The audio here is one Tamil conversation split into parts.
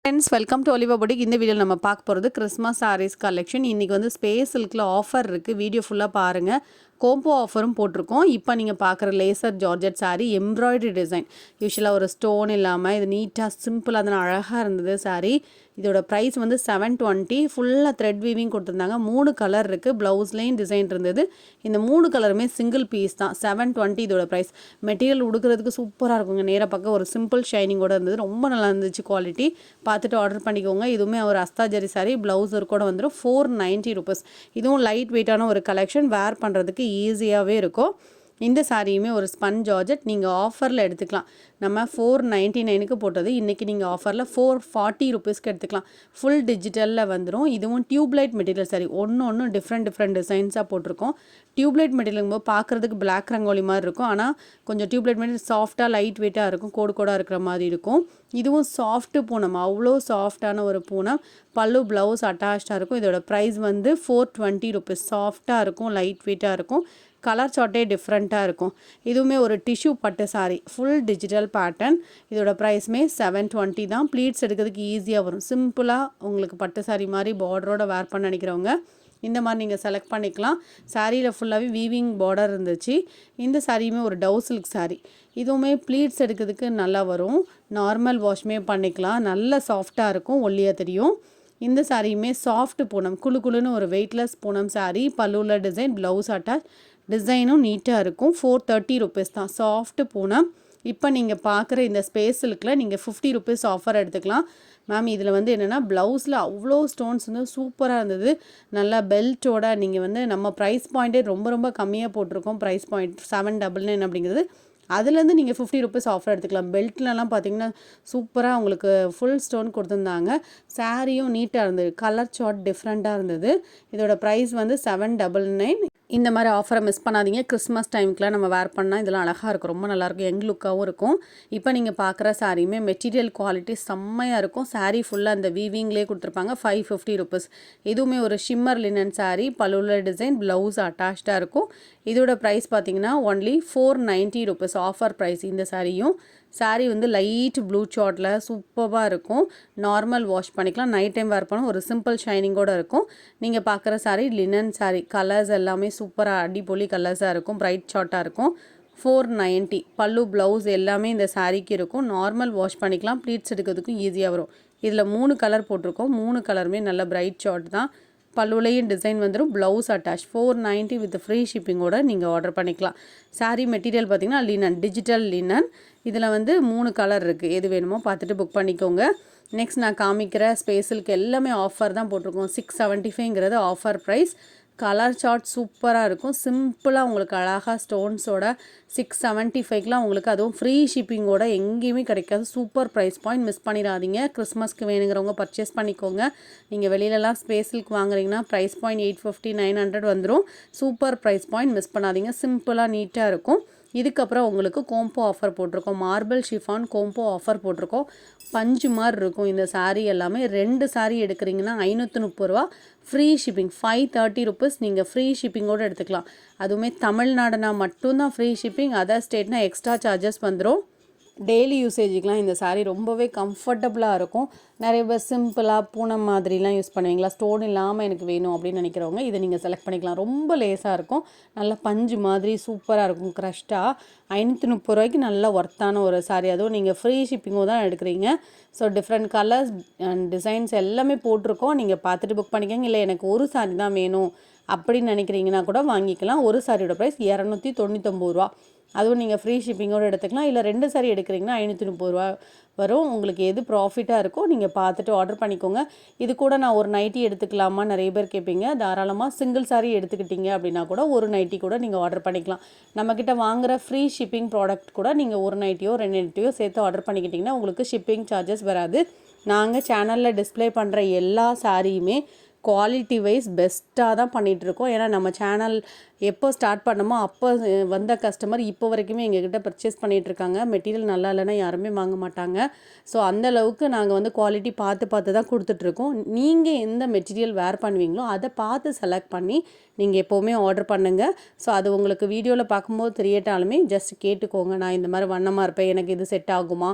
Friends welcome to Oliva boutique. இந்த வீடியோவில் நம்ம பார்க்க போகிறது கிறிஸ்மஸ் சாரீஸ் கலெக்ஷன். இன்றைக்கி வந்து ஸ்பேஸ் சில்கில் ஆஃபர் இருக்குது. வீடியோ ஃபுல்லாக பாருங்கள். கோம்போ ஆஃபரும் போட்டிருக்கோம். இப்போ நீங்கள் பார்க்குற laser georgette sari embroidery design, யூஸ்வலாக ஒரு ஸ்டோன் இல்லாமல் இது நீட்டாக சிம்பிளாக அதனால் அழகாக இருந்தது சாரீ. இதோட ப்ரைஸ் வந்து 720. ஃபுல்லாக த்ரெட் வீவிங் கொடுத்துருந்தாங்க. 3 கலர் இருக்குது. ப்ளவுஸ்லேயும் டிசைன் இருந்தது. இந்த 3 கலருமே சிங்கிள் பீஸ் தான். 720 இதோட ப்ரைஸ். மெட்டீரியல் உடுக்கிறதுக்கு சூப்பராக இருக்குங்க. நேராக பார்க்க ஒரு சிம்பிள் ஷைனிங்கோடு இருந்தது. ரொம்ப நல்லா இருந்துச்சு குவாலிட்டி. பார்த்துட்டு ஆர்டர் பண்ணிக்கோங்க. இதுவுமே ஒரு அஸ்தாஜரி சாரீ. ப்ளவுஸ் கூட வந்துடும். 490 ருபீஸ். இதுவும் லைட் வெயிட்டான ஒரு கலெக்ஷன். வேர் பண்ணுறதுக்கு ஈஸியாகவே இருக்கும். இந்த சாரியுமே ஒரு ஸ்பன் ஜார்ஜெட். நீங்கள் ஆஃபரில் எடுத்துக்கலாம். நம்ம 499க்கு போட்டது இன்றைக்கி நீங்கள் ஆஃபரில் 440 ருபீஸ்க்கு எடுத்துக்கலாம். ஃபுல் டிஜிட்டலில் வந்துடும். இதுவும் டியூப்லைட் மெட்டீரியல் சாரி. ஒன்று டிஃப்ரெண்ட் டிசைன்ஸாக போட்டிருக்கோம். டியூப்லைட் மெட்டீரியல் போது பார்க்குறதுக்கு பிளாக் ரங்கோலி மாதிரி இருக்கும். ஆனால் கொஞ்சம் டியூப்லைட் மெட்டீரியல் சாஃப்டாக லைட் வெயிட்டாக இருக்கும். கோடாக இருக்கிற மாதிரி இருக்கும். இதுவும் சாஃப்ட்டு பூனம். அவ்வளோ சாஃப்டான ஒரு பூனம். பல்லு ப்ளவுஸ் அட்டாச்சாக இருக்கும். இதோட ப்ரைஸ் வந்து 420 ருபீஸ். சாஃப்டாக இருக்கும், லைட் வெயிட்டாக இருக்கும். கலர் சார்ட்டே டிஃப்ரெண்ட்டாக இருக்கும். இதுவுமே ஒரு டிஷ்யூ பட்டு சாரி. Full digital pattern. இதோட ப்ரைஸுமே 720 தான். ப்ளீட்ஸ் எடுக்கிறதுக்கு ஈஸியாக வரும். சிம்பிளாக உங்களுக்கு பட்டு சாரி மாதிரி பார்டரோட வேர் பண்ண நினைக்கிறவங்க இந்த மாதிரி நீங்கள் செலக்ட் பண்ணிக்கலாம். சாரியில் ஃபுல்லாகவே வீவிங் பார்டர் இருந்துச்சு. இந்த சாரியுமே ஒரு டவ் சில்க் சாரி. இதுவுமே ப்ளீட்ஸ் எடுக்கிறதுக்கு நல்லா வரும். நார்மல் வாஷ்மே பண்ணிக்கலாம். நல்ல சாஃப்டாக இருக்கும், ஒல்லியாக தெரியும். இந்த சாரியுமே சாஃப்ட் பூனம், குழுன்னு ஒரு வெயிட்லெஸ் பூனம் சாரி. பல்லுவில் டிசைன், ப்ளவுஸ் அட்டாச், டிசைனும் நீட்டாக இருக்கும். 430 ருபீஸ் தான். சாஃப்ட் பூனம். இப்போ நீங்கள் பார்க்குற இந்த ஸ்பேஸ் சில்கில் நீங்கள் 50 ருபீஸ் ஆஃபர் எடுத்துக்கலாம். மேம் இதில் வந்து என்னென்னா ப்ளவுஸில் அவ்வளோ ஸ்டோன்ஸ் வந்து சூப்பராக இருந்தது. நல்லா பெல்ட்டோட நீங்கள் வந்து நம்ம ப்ரைஸ் பாயிண்ட்டே ரொம்ப கம்மியாக போட்டிருக்கோம். ப்ரைஸ் பாயிண்ட் 799 அப்படிங்கிறது. அதுலேருந்து நீங்கள் 50 ருபீஸ் ஆஃபர் எடுத்துக்கலாம். பெல்ட்லலாம் பார்த்தீங்கன்னா சூப்பராக உங்களுக்கு ஃபுல் ஸ்டோன் கொடுத்துருந்தாங்க. சாரியும் நீட்டாக இருந்தது. கலர் சார்ட் டிஃப்ரெண்ட்டாக இருந்தது. இதோட ப்ரைஸ் வந்து 799. இந்த மாதிரி ஆஃபரை மிஸ் பண்ணாதீங்க. கிறிஸ்மஸ் டைமுக்குலாம் நம்ம வேர் பண்ணால் இதெல்லாம் அழகாக இருக்கும். ரொம்ப நல்லாயிருக்கும். யங் லுக்காகவும் இருக்கும். இப்போ நீங்கள் பார்க்குற சாரியுமே மெட்டீரியல் குவாலிட்டி செம்மையாக இருக்கும். சாரீ ஃபுல்லாக அந்த வீவிங்லேயே கொடுத்துருப்பாங்க. 550 ருபீஸ். இதுவுமே ஒரு ஷிம்மர் லினன் சாரீ. பல்லுவில் டிசைன், ப்ளவுஸ் அட்டாச்சாக இருக்கும். இதோட ப்ரைஸ் பார்த்தீங்கன்னா ஒன்லி 490 ருபீஸ் ஆஃபர் ப்ரைஸ். இந்த சாரியும் சாரீ வந்து லைட் ப்ளூ சார்ட்டில் சூப்பராக இருக்கும். நார்மல் வாஷ் பண்ணிக்கலாம். நைட் டைம் வேர் பண்ண ஒரு சிம்பிள் ஷைனிங்கோடு இருக்கும். நீங்கள் பார்க்குற சாரீ லினன் சாரீ. கலர்ஸ் எல்லாமே சூப்பராக அடிப்பொலி கலர்ஸாக இருக்கும். பிரைட் சார்ட்டாக இருக்கும். 490. பல்லு ப்ளவுஸ் எல்லாமே இந்த சாரீக்கு இருக்கும். நார்மல் வாஷ் பண்ணிக்கலாம். ப்ளீட்ஸ் எடுக்கிறதுக்கும் ஈஸியாக வரும். இதில் 3 கலர் போட்டிருக்கோம். 3 கலருமே நல்ல பிரைட் சார்ட் தான். பல்லுலையும் டிசைன் வந்துடும். Blouse attach. 490 வித் ஃப்ரீ ஷிப்பிங்கோடு நீங்கள் ஆர்டர் பண்ணிக்கலாம். சாரீ மெட்டீரியல் பார்த்திங்கன்னா லினன், டிஜிட்டல் லினன். இதில் வந்து 3 கலர் இருக்குது. எது வேணுமோ பார்த்துட்டு புக் பண்ணிக்கோங்க. நெக்ஸ்ட் நான் காமிக்கிற ஸ்பேஸிலுக்கு எல்லாமே ஆஃபர் தான் போட்டிருக்கோம். 675ங்கிறது ஆஃபர் ப்ரைஸ். கலர் சார்ட் சூப்பராக இருக்கும். சிம்பிளாக உங்களுக்கு அழகாக ஸ்டோன்ஸோட 675க்கெலாம் உங்களுக்கு அதுவும் ஃப்ரீ ஷிப்பிங்கோட எங்கேயுமே கிடைக்காது. Super price point. மிஸ் பண்ணிடாதீங்க. கிறிஸ்மஸ்க்கு வேணுங்கிறவங்க பர்ச்சேஸ் பண்ணிக்கோங்க. நீங்கள் வெளியிலலாம் ஸ்பேஸிலுக்கு வாங்குறீங்கன்னா ப்ரைஸ் பாயிண்ட் 850 900 வந்துடும். Super price point. மிஸ் பண்ணாதீங்க. சிம்பிளாக நீட்டாக இருக்கும். இதுக்கப்புறம் உங்களுக்கு கோம்போ ஆஃபர் போட்டிருக்கோம். மார்பிள் ஷிஃபான் கோம்போ ஆஃபர் போட்டிருக்கோம். பஞ்சு மாதிரி இருக்கும் இந்த சாரீ எல்லாமே. 2 சாரீ எடுக்கிறீங்கன்னா 530 ரூபா. Free shipping 530 rupees. நீங்கள் ஃப்ரீ ஷிப்பிங்கோடு எடுத்துக்கலாம். அதுவுமே தமிழ்நாடுனா மட்டும்தான் ஃப்ரீ ஷிப்பிங். அதர் ஸ்டேட்னா எக்ஸ்ட்ரா சார்ஜஸ் வந்துடும். டெய்லி யூசேஜுக்கெலாம் இந்த சாரீ ரொம்பவே கம்ஃபர்டபுளாக இருக்கும். நிறைய பேர் சிம்பிளாக பூனம் மாதிரிலாம் யூஸ் பண்ணுவீங்களா, ஸ்டோன் இல்லாமல் எனக்கு வேணும் அப்படின்னு நினைக்கிறவங்க இதை நீங்கள் செலக்ட் பண்ணிக்கலாம். ரொம்ப லேஸாக இருக்கும். நல்ல பஞ்சு மாதிரி சூப்பராக இருக்கும். க்ரஷ்டாக 530 ரூபாய்க்கு நல்ல ஒர்த்தான ஒரு சாரீ. அதுவும் நீங்கள் ஃப்ரீ ஷிப்பிங்கோ தான் எடுக்கிறீங்க. So different colours and designs எல்லாமே போட்டிருக்கோம். நீங்கள் பார்த்துட்டு புக் பண்ணிக்கோங்க. இல்லை எனக்கு ஒரு சாரீ தான் வேணும் அப்படின்னு நினைக்கிறீங்கன்னா கூட வாங்கிக்கலாம். ஒரு சாரியோட ப்ரைஸ் 299 ரூபா. அதுவும் நீங்கள் ஃப்ரீ ஷிப்பிங்கோடு எடுத்துக்கலாம். இல்லை 2 சாரீ எடுக்கிறீங்கன்னா 530 ரூபா வரும். உங்களுக்கு எது ப்ராஃபிட்டாக இருக்கோ நீங்கள் பார்த்துட்டு ஆர்டர் பண்ணிக்கோங்க. இது கூட நான் ஒரு நைட்டி எடுத்துக்கலாமா நிறைய பேர் கேட்பீங்க. தாராளமாக சிங்கிள் சாரீ எடுத்துக்கிட்டீங்க அப்படின்னா கூட ஒரு நைட்டி கூட நீங்கள் ஆர்டர் பண்ணிக்கலாம். நம்மக்கிட்ட வாங்குகிற ஃப்ரீ ஷிப்பிங் ப்ராடக்ட் கூட நீங்கள் ஒரு நைட்டியோ 2 நைட்டியோ சேர்த்து ஆர்டர் பண்ணிக்கிட்டிங்கன்னா உங்களுக்கு ஷிப்பிங் சார்ஜஸ் வராது. நாங்கள் சேனலில் டிஸ்ப்ளே பண்ணுற எல்லா சாரியுமே குவாலிட்டி வைஸ் பெஸ்ட்டாக தான் பண்ணிகிட்ருக்கோம். ஏன்னா நம்ம சேனல் எப்போ ஸ்டார்ட் பண்ணமோ அப்போ வந்த கஸ்டமர் இப்போ வரைக்குமே எங்ககிட்ட பர்ச்சேஸ் பண்ணிகிட்ருக்காங்க. மெட்டீரியல் நல்லா இல்லைன்னா யாருமே வாங்க மாட்டாங்க. ஸோ அந்தளவுக்கு நாங்கள் வந்து குவாலிட்டி பார்த்து தான் கொடுத்துட்ருக்கோம். நீங்கள் எந்த மெட்டீரியல் வேர் பண்ணுவீங்களோ அதை பார்த்து செலக்ட் பண்ணி நீங்கள் எப்போவுமே ஆர்டர் பண்ணுங்கள். ஸோ அது உங்களுக்கு வீடியோவில் பார்க்கும்போது தெரியட்டாலுமே ஜஸ்ட் கேட்டுக்கோங்க. நான் இந்த மாதிரி வண்ணமாக இருப்பேன், எனக்கு இது செட் ஆகுமா,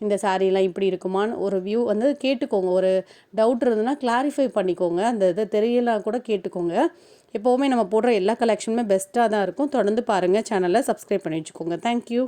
இந்த சாரீலாம் இப்படி இருக்குமான்னு ஒரு வியூ வந்து கேட்டுக்கோங்க. ஒரு டவுட் இருந்ததுன்னா கிளாரிஃபை பண்ணிக்கோங்க. அந்த இது தெரியலாம் கூட கேட்டுக்கோங்க. எப்போவுமே நம்ம போடுற எல்லா கலெக்ஷனுமே பெஸ்ட்டாக தான் இருக்கும். தொடர்ந்து பாருங்கள். சேனலை சப்ஸ்கிரைப் பண்ணி வச்சுக்கோங்க. தேங்க்யூ.